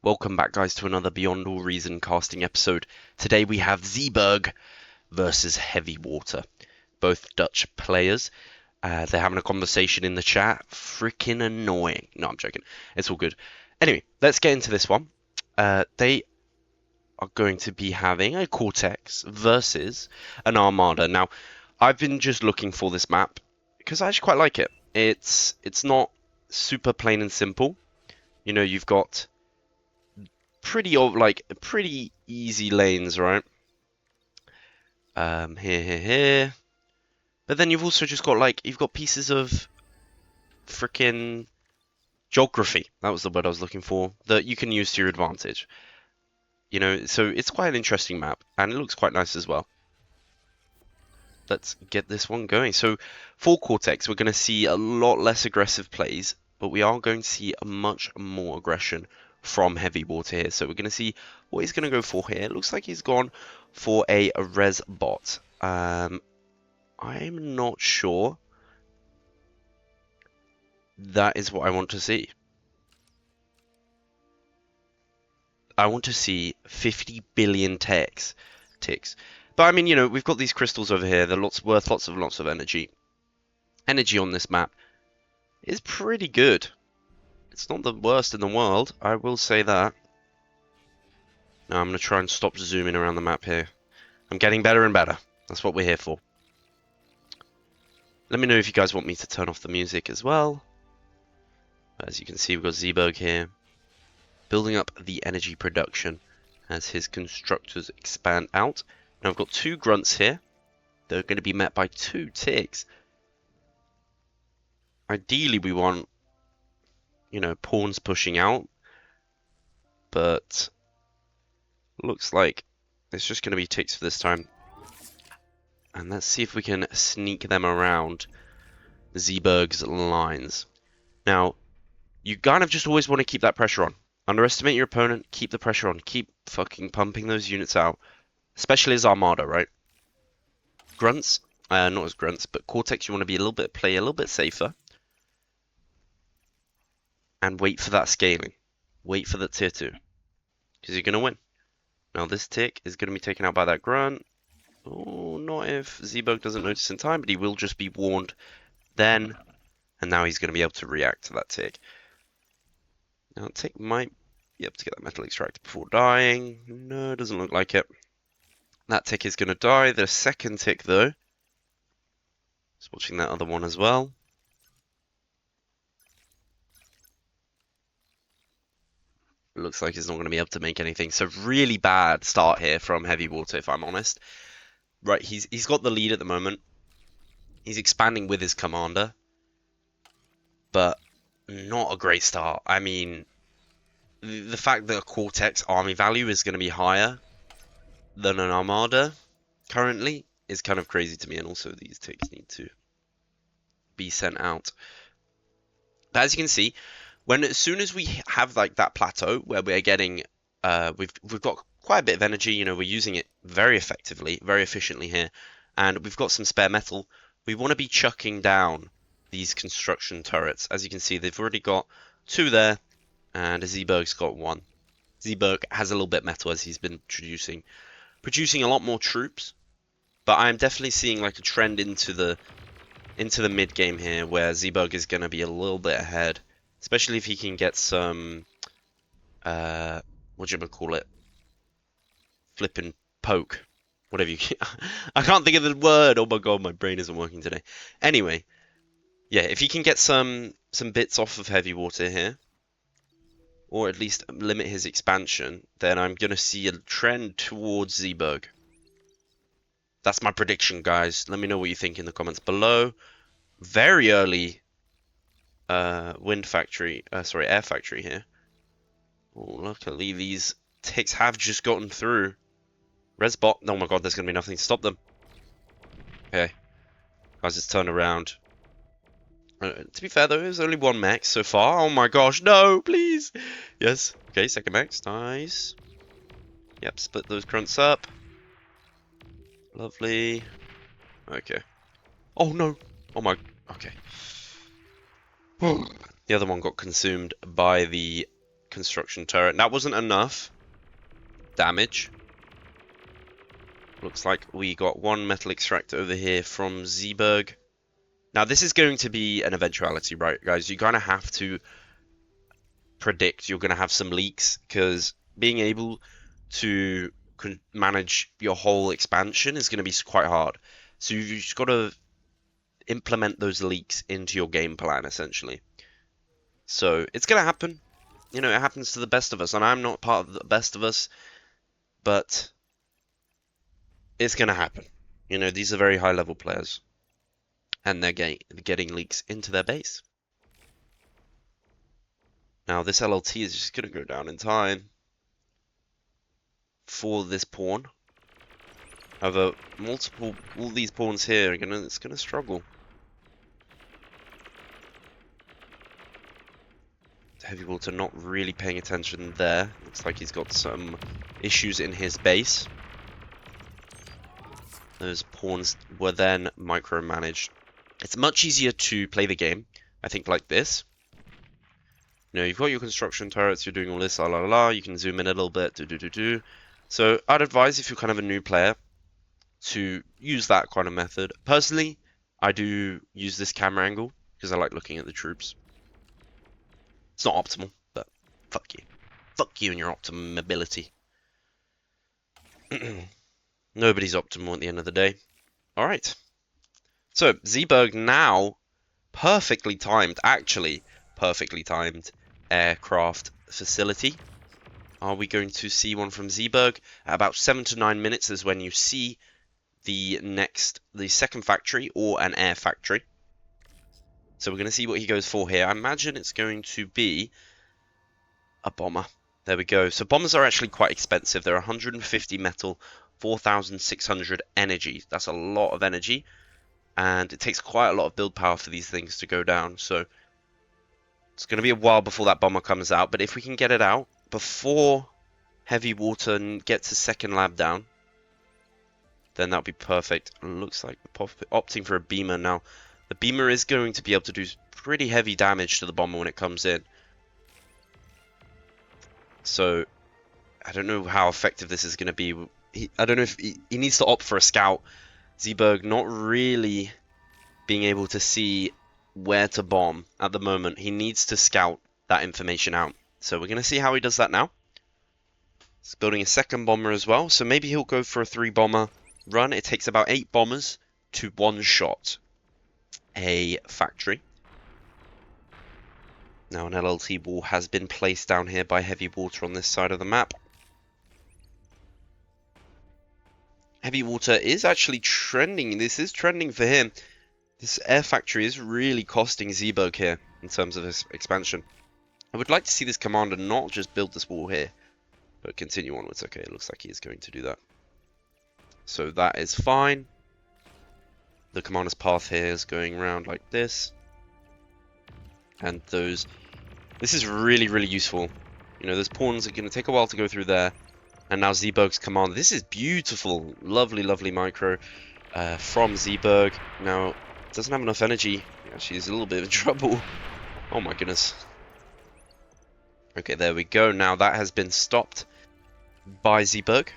Welcome back, guys, to another Beyond All Reason casting episode. Today we have Zeeburg versus HeavyWater, both Dutch players. They're having a conversation in the chat. Freaking annoying. No, I'm joking. It's all good. Anyway, let's get into this one. They are going to be having a Cortex versus an Armada. Now, I've been just looking for this map because I actually quite like it. It's not super plain and simple. You know, you've got pretty easy lanes, right? Here. But then you've also just got you've got pieces of freaking geography. That was the word I was looking for, that you can use to your advantage. You know, so it's quite an interesting map, and it looks quite nice as well. Let's get this one going. So for Cortex, we're going to see a lot less aggressive plays, but we are going to see a much more aggression from HeavyWater here. So we're going to see what he's going to go for here. It looks like he's gone for a res bot. I'm not sure that is what I want to see. I want to see 50 billion ticks. But I mean, you know, we've got these crystals over here. They're worth lots of energy. Energy on this map is pretty good. It's not the worst in the world, I will say that. Now I'm going to try and stop zooming around the map here. I'm getting better and better. That's what we're here for. Let me know if you guys want me to turn off the music as well. As you can see, we've got Zeeburg here, building up the energy production as his constructors expand out. Now I've got two grunts here. They're going to be met by two ticks. Ideally, we want, you know, pawns pushing out, but looks like it's just going to be ticks for this time. And let's see if we can sneak them around Zeeburg's lines. Now, you kind of just always want to keep that pressure on. Underestimate your opponent, keep the pressure on, keep fucking pumping those units out. Especially as Armada, right? Grunts, not as grunts, but Cortex, you want to be play a little bit safer. And wait for that scaling. Wait for the tier 2. Because you're going to win. Now this tick is going to be taken out by that grunt. Oh, not if Zeeburg doesn't notice in time, but he will just be warned then. And now he's going to be able to react to that tick. Now tick might be able to get that metal extracted before dying. No, it doesn't look like it. That tick is going to die. The second tick, though, just watching that other one as well. It looks like he's not going to be able to make anything. So really bad start here from HeavyWater, if I'm honest. Right, he's got the lead at the moment. He's expanding with his commander. But not a great start. I mean, the fact that a Cortex army value is going to be higher than an Armada currently is kind of crazy to me. And also these ticks need to be sent out. But as you can see, as soon as we have like that plateau where we're getting, we've got quite a bit of energy. You know, we're using it very effectively, very efficiently here, and we've got some spare metal. We want to be chucking down these construction turrets. As you can see, they've already got 2 there, and Zeeburg's got 1. Zeeburg has a little bit of metal as he's been producing a lot more troops, but I'm definitely seeing like a trend into the mid game here where Zeeburg is going to be a little bit ahead. Especially if he can get some, what do you call it? Flip and poke. Whatever you can. I can't think of the word. Oh my god, my brain isn't working today. Anyway, yeah, if he can get some bits off of HeavyWater here, or at least limit his expansion, then I'm going to see a trend towards Zeeburg. That's my prediction, guys. Let me know what you think in the comments below. Very early air factory here. Oh, luckily these ticks have just gotten through. Resbot, oh my god, there's gonna be nothing to stop them. Okay, guys, it's turned around. To be fair though, there's only 1 max so far. Oh my gosh, no, please. Yes, okay, second max, nice. Yep, split those grunts up. Lovely. Okay. Oh no. Oh my, okay. The other one got consumed by the construction turret. That wasn't enough damage. Looks like we got one metal extractor over here from Zeeburg. Now, this is going to be an eventuality, right, guys? You're going to have to predict you're going to have some leaks, because being able to manage your whole expansion is going to be quite hard. So you've just got to implement those leaks into your game plan, essentially. So it's going to happen. You know, it happens to the best of us, and I'm not part of the best of us, but it's going to happen. You know, these are very high-level players, and they're getting leaks into their base. Now, this LLT is just going to go down in time for this pawn. However, all these pawns here are it's gonna struggle. HeavyWater not really paying attention there. Looks like he's got some issues in his base. Those pawns were then micromanaged. It's much easier to play the game, I think, like this. You know, you've got your construction turrets, you're doing all this, la la la, you can zoom in a little bit, So I'd advise, if you're kind of a new player, to use that kind of method. Personally, I do use this camera angle because I like looking at the troops. It's not optimal, but fuck you. Fuck you and your optimum ability. Nobody's optimal at the end of the day. Alright. So, Zeeburg now, perfectly timed, actually, perfectly timed aircraft facility. Are we going to see one from Zeeburg? At about 7 to 9 minutes is when you see the second factory, or an air factory. So we're going to see what he goes for here. I imagine it's going to be a bomber. There we go. So bombers are actually quite expensive. They're 150 metal, 4,600 energy. That's a lot of energy, and it takes quite a lot of build power for these things to go down. So it's going to be a while before that bomber comes out, but if we can get it out before HeavyWater gets his second lab down, then that'll be perfect. Looks like we're opting for a beamer now. The beamer is going to be able to do pretty heavy damage to the bomber when it comes in. So I don't know how effective this is going to be. I don't know if he needs to opt for a scout. Zeeburg not really being able to see where to bomb at the moment. He needs to scout that information out. So we're going to see how he does that now. He's building a second bomber as well. So maybe he'll go for a 3-bomber run. It takes about 8 bombers to one-shot a factory. Now an LLT wall has been placed down here by HeavyWater on this side of the map. HeavyWater is actually trending. This is trending for him. This air factory is really costing Zeeburg here in terms of his expansion. I would like to see this commander not just build this wall here, but continue onwards. Okay, it looks like he is going to do that. So that is fine. The commander's path here is going around like this. And this is really, really useful. You know, those pawns are going to take a while to go through there. And now Zeeburg's commander. This is beautiful. Lovely, lovely micro from Zeeburg. Now, doesn't have enough energy. Actually, he's a little bit of trouble. Oh my goodness. Okay, there we go. Now that has been stopped by Zeeburg.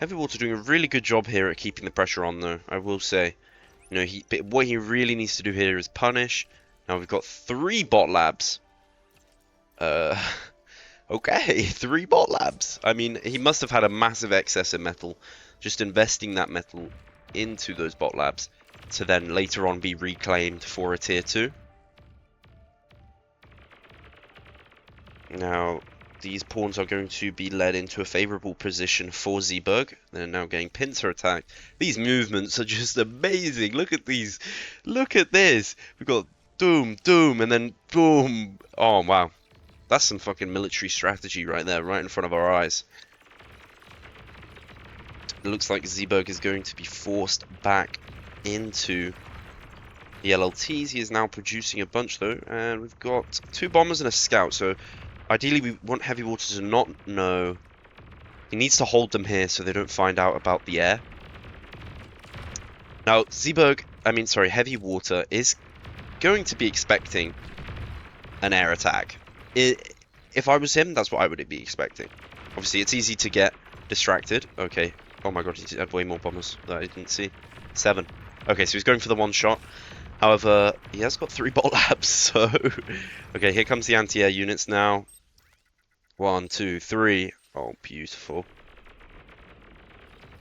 HeavyWater doing a really good job here at keeping the pressure on, though, I will say. You know, what he really needs to do here is punish. Now we've got 3 bot labs. Okay, 3 bot labs. I mean, he must have had a massive excess of metal, just investing that metal into those bot labs to then later on be reclaimed for a tier 2. Now, these pawns are going to be led into a favorable position for Zeeburg. They're now getting pincer attacked. These movements are just amazing. Look at these. Look at this. We've got doom, doom, and then boom. Oh, wow. That's some fucking military strategy right there, right in front of our eyes. It looks like Zeeburg is going to be forced back into the LLTs. He is now producing a bunch, though, and we've got 2 bombers and a scout, so ideally we want HeavyWater to not know. He needs to hold them here so they don't find out about the air. Now, HeavyWater is going to be expecting an air attack. If I was him, that's what I would be expecting. Obviously, it's easy to get distracted. Okay. Oh my god, he had way more bombers that I didn't see. 7. Okay, so he's going for the one shot. However, he has got 3 bot labs, so... Okay, here comes the anti-air units now. 1, 2, 3. Oh, beautiful.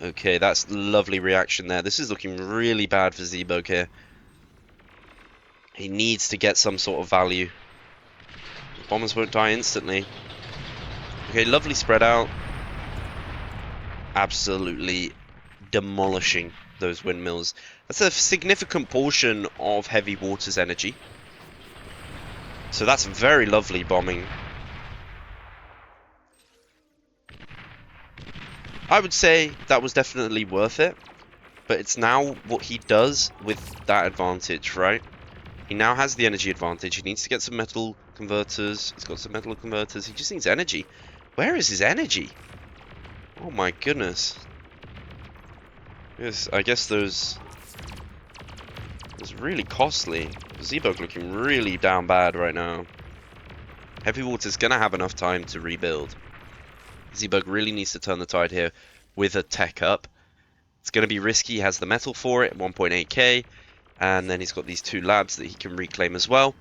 Okay, that's lovely reaction there. This is looking really bad for Zeeburg here. He needs to get some sort of value. The bombers won't die instantly. Okay, lovely spread out. Absolutely demolishing those windmills. That's a significant portion of HeavyWater's energy. So that's very lovely bombing. I would say that was definitely worth it. But it's now what he does with that advantage, right? He now has the energy advantage. He needs to get some metal converters. He's got some metal converters. He just needs energy. Where is his energy? Oh my goodness. Yes, I guess those... It's really costly. Zeeburg looking really down bad right now. HeavyWater's gonna have enough time to rebuild. Zeeburg really needs to turn the tide here with a tech up. It's gonna be risky. He has the metal for it, 1.8k. And then he's got these 2 labs that he can reclaim as well.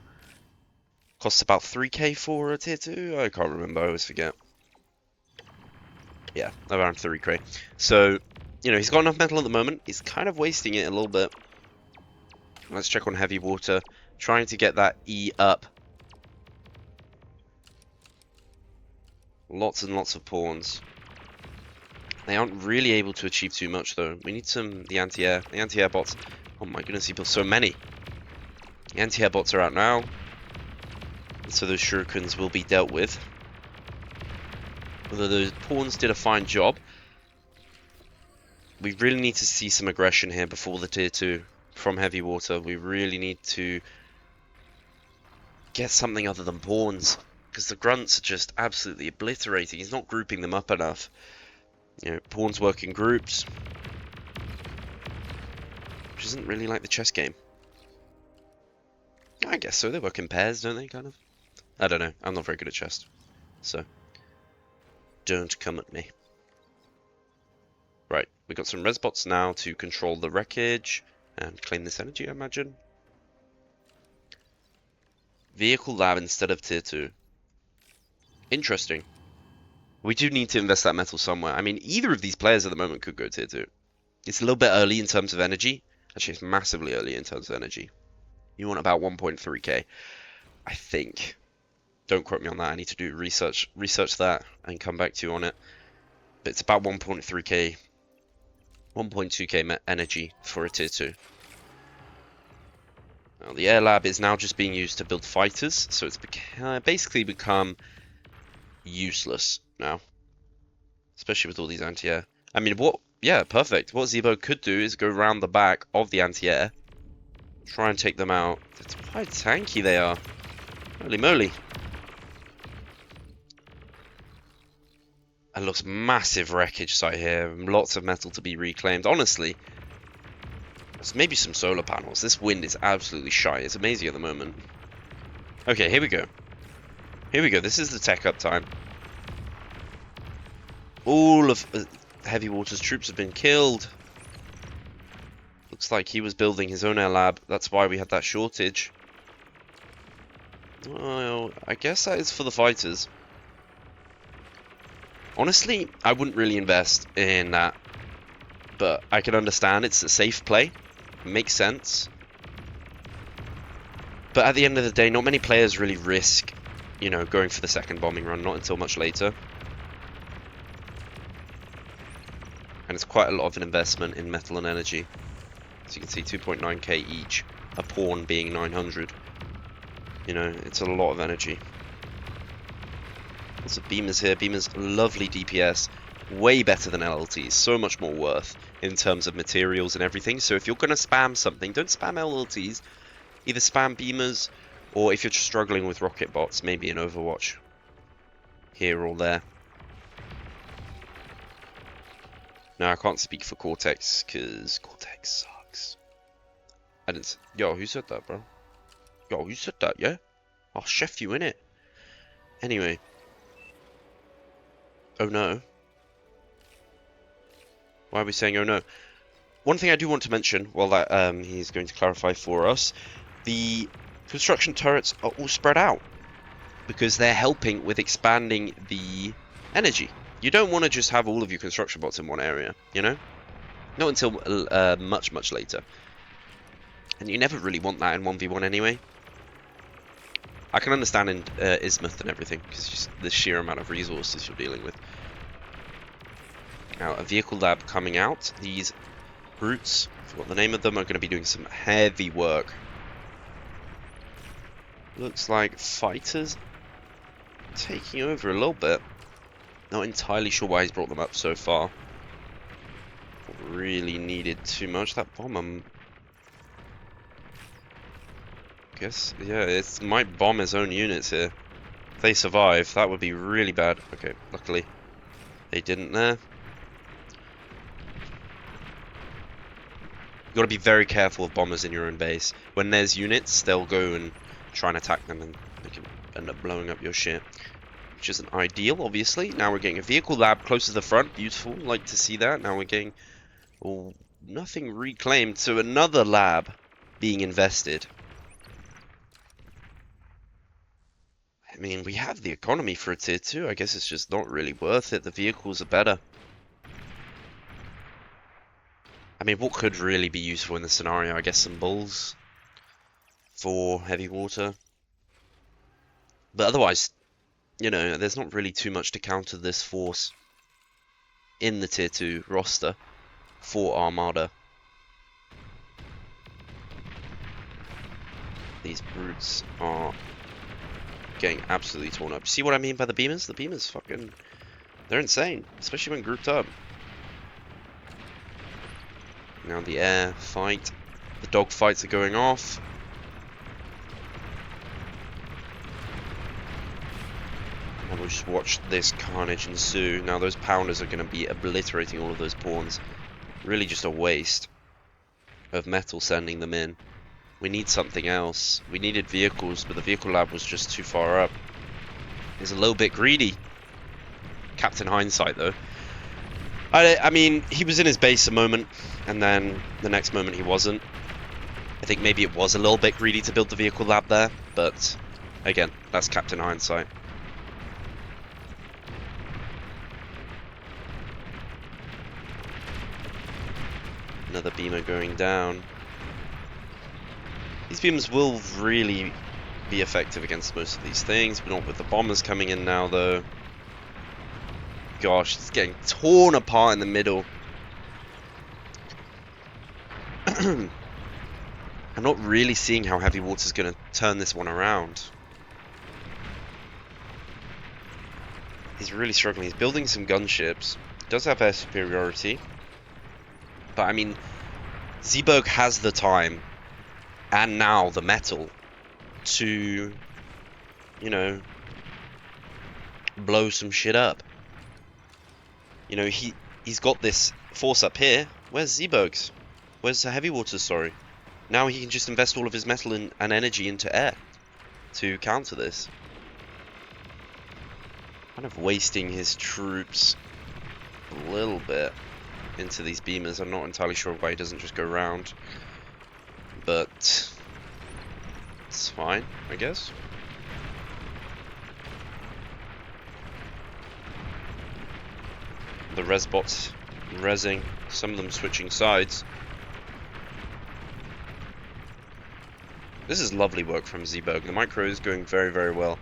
Costs about 3k for a tier 2? I can't remember, I always forget. Yeah, around 3k. So, you know, he's got enough metal at the moment. He's kind of wasting it a little bit. Let's check on HeavyWater. Trying to get that E up. Lots and lots of pawns. They aren't really able to achieve too much, though. We need the anti-air. The anti-air bots... Oh my goodness, he built so many. The anti-air bots are out now. So those shurikens will be dealt with. Although those pawns did a fine job. We really need to see some aggression here before the tier 2 from HeavyWater. We really need to get something other than pawns. Because the grunts are just absolutely obliterating. He's not grouping them up enough. You know, pawns work in groups. Which isn't really like the chess game. I guess so. They work in pairs, don't they, kind of? I don't know. I'm not very good at chess. So, don't come at me. Right, we've got some resbots now to control the wreckage and claim this energy, I imagine. Vehicle lab instead of tier 2. Interesting. We do need to invest that metal somewhere. I mean, either of these players at the moment could go tier 2. It's a little bit early in terms of energy. Actually, it's massively early in terms of energy. You want about 1.3k, I think. Don't quote me on that. I need to do research that and come back to you on it. But it's about 1.3k, 1.2k energy for a tier 2. Now, the air lab is now just being used to build fighters, so it's basically become useless now. Especially with all these anti-air. I mean, yeah, perfect. What Zeeburg could do is go around the back of the anti-air. Try and take them out. That's quite tanky they are. Holy moly. It looks massive wreckage site here. Lots of metal to be reclaimed. Honestly, there's maybe some solar panels. This wind is absolutely shy. It's amazing at the moment. Okay, here we go. Here we go. This is the tech up time. All of HeavyWater's troops have been killed. Looks like he was building his own air lab. That's why we had that shortage. Well, I guess that is for the fighters. Honestly, I wouldn't really invest in that. But I can understand it's a safe play. It makes sense. But at the end of the day, not many players really risk, you know, going for the second bombing run. Not until much later. And it's quite a lot of an investment in metal and energy. As you can see, 2.9k each. A pawn being 900. You know, it's a lot of energy. Lots of beamers here. Beamers, lovely DPS. Way better than LLTs. So much more worth in terms of materials and everything. So if you're going to spam something, don't spam LLTs. Either spam beamers, or if you're struggling with rocket bots, maybe an Overwatch. Here or there. No, I can't speak for Cortex, because Cortex sucks. I didn't... Yo, who said that, bro? Yo, who said that, yeah? I'll chef you in it. Anyway, Oh no. Why are we saying oh no? One thing I do want to mention, while that he's going to clarify for us, the construction turrets are all spread out because they're helping with expanding the energy. You don't want to just have all of your construction bots in one area, you know? Not until much, much later. And you never really want that in 1v1 anyway. I can understand in Ismuth and everything, because just the sheer amount of resources you're dealing with. Now, a vehicle lab coming out. These brutes, I forgot the name of them, are going to be doing some heavy work. Looks like fighters taking over a little bit. Not entirely sure why he's brought them up so far. Really needed too much. That bomb, guess, yeah, it might bomb his own units here. If they survive, that would be really bad. Okay, luckily they didn't there. You gotta be very careful of bombers in your own base. When there's units, they'll go and try and attack them, and they can end up blowing up your shit. Which isn't ideal, obviously. Now we're getting a vehicle lab close to the front. Beautiful, like to see that. Now we're getting nothing reclaimed, so another lab being invested. I mean, we have the economy for a tier 2. I guess it's just not really worth it. The vehicles are better. I mean, what could really be useful in this scenario? I guess some bulls for heavy water. But otherwise, you know, there's not really too much to counter this force in the tier 2 roster for Armada. These brutes are getting absolutely torn up. See what I mean by the beamers? The beamers fucking... they're insane, especially when grouped up. Now the air fight. The dog fights are going off. And we'll just watch this carnage ensue. Now those pounders are going to be obliterating all of those pawns. Really just a waste of metal sending them in. We need something else. We needed vehicles, but the vehicle lab was just too far up. He's a little bit greedy. Captain Hindsight, though. I mean, he was in his base a moment, and then the next moment he wasn't. I think maybe it was a little bit greedy to build the vehicle lab there, but again, that's Captain Hindsight. Another beamer going down. These beams will really be effective against most of these things, but not with the bombers coming in now, though. Gosh, it's getting torn apart in the middle. I'm not really seeing how HeavyWater's going to turn this one around. He's really struggling. He's building some gunships. He does have air superiority. But, I mean, Zeeburg has the time, and now the metal, to, you know, blow some shit up. You know, he's got this force up here. Where's Zeeburg's? Where's HeavyWater's, sorry? Now he can just invest all of his metal and energy into air to counter this. Kind of wasting his troops a little bit into these beamers. I'm not entirely sure why he doesn't just go round, but it's fine, I guess. The res bots resing, some of them switching sides. This is lovely work from Zeeburg. The micro is going very, very well.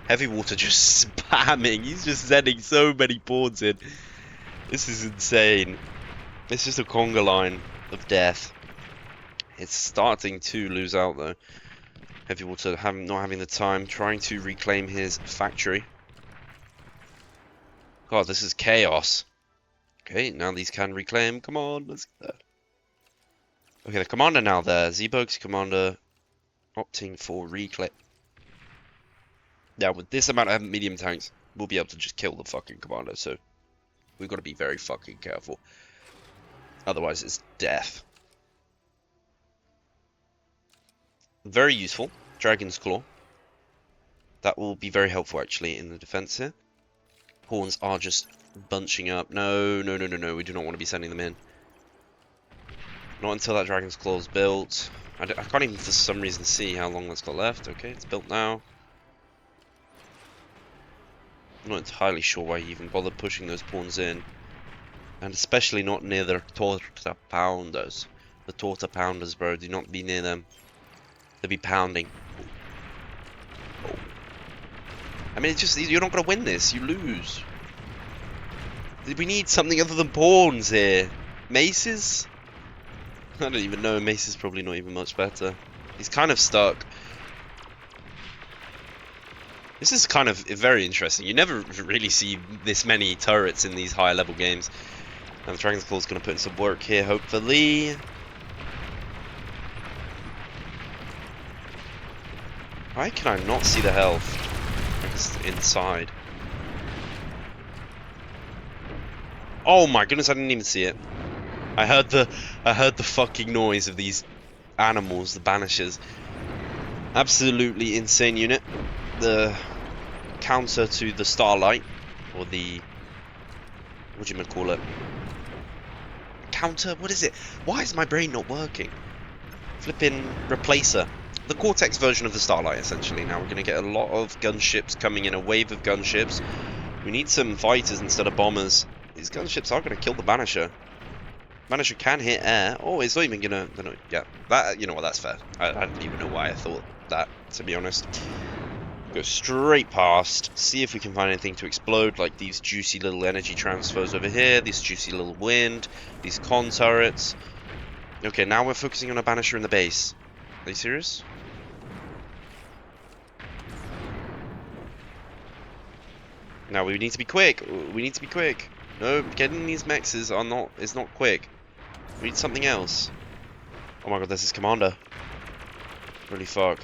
HeavyWater just spamming. He's just sending so many pawns in. This is insane. It's just a conga line of death. It's starting to lose out though. HeavyWater not having the time, trying to reclaim his factory. God, this is chaos. Okay, now these can reclaim. Come on, let's get that. Okay, the commander now there. Zeeburg's commander opting for reclaim. Now, with this amount of medium tanks, we'll be able to just kill the fucking commander, so we've got to be very fucking careful. Otherwise, it's death. Very useful. Dragon's Claw. That will be very helpful, actually, in the defense here. Pawns are just bunching up. No, no, no, no, no. We do not want to be sending them in. Not until that Dragon's Claw's built. I can't even for some reason see how long that's got left. Okay, it's built now. I'm not entirely sure why he even bothered pushing those pawns in. And especially not near the Torta Pounders. The Torta Pounders, bro. Do not be near them. They'll be pounding. Oh. I mean, it's just, you're not going to win this. You lose. We need something other than pawns here. Maces? I don't even know. Mace is probably not even much better. He's kind of stuck. This is kind of very interesting. You never really see this many turrets in these higher level games. And the Dragon's Claw is going to put in some work here, hopefully. Why can I not see the health? It's inside. Oh my goodness, I didn't even see it. I heard the fucking noise of these animals, the banishers. Absolutely insane unit. The counter to the Starlight, or the, what do you call it? Counter? What is it? Why is my brain not working? Flipping replacer. The Cortex version of the Starlight, essentially. Now we're going to get a lot of gunships coming in, a wave of gunships. We need some fighters instead of bombers. These gunships are going to kill the Banisher. Banisher can hit air. Oh, it's not even going to... Yeah, that, you know what, that's fair. I don't even know why I thought that, to be honest. Go straight past, see if we can find anything to explode, like these juicy little energy transfers over here, this juicy little wind, these con turrets. Okay, now we're focusing on a Banisher in the base. Are you serious? Now we need to be quick. We need to be quick. No, getting these mexes is not quick. We need something else. Oh my god, there's his commander. Holy fuck.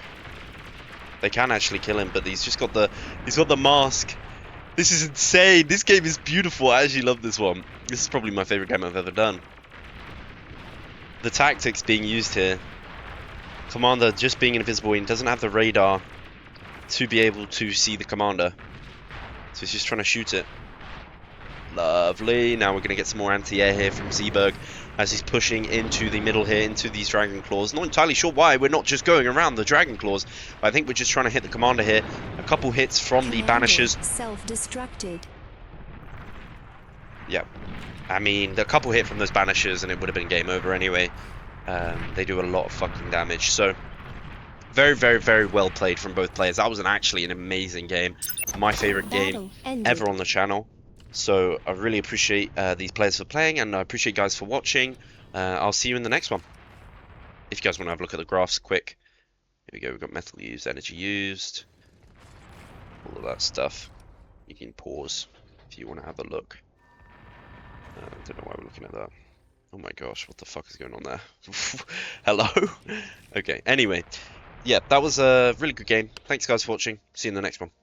They can actually kill him, but he's got the mask. This is insane. This game is beautiful. I actually love this one. This is probably my favorite game I've ever done. The tactics being used here. Commander just being invisible and doesn't have the radar to be able to see the commander. So he's just trying to shoot it. Lovely. Now we're going to get some more anti-air here from Zeeburg as he's pushing into the middle here, into these Dragon Claws. Not entirely sure why we're not just going around the Dragon Claws, but I think we're just trying to hit the commander here. A couple hits from the Banishers. Self-destructed. Yep. I mean, a couple hit from those Banishers and it would have been game over anyway. They do a lot of fucking damage. So, very, very, very well played from both players. That was actually an amazing game. My favorite game ever on the channel. So I really appreciate these players for playing, and I appreciate you guys for watching. I'll see you in the next one. If you guys want to have a look at the graphs quick. Here we go, we've got metal used, energy used. All of that stuff. You can pause if you want to have a look. I don't know why we're looking at that. Oh my gosh, what the fuck is going on there? Hello? Okay, anyway. Yeah, that was a really good game. Thanks guys for watching. See you in the next one.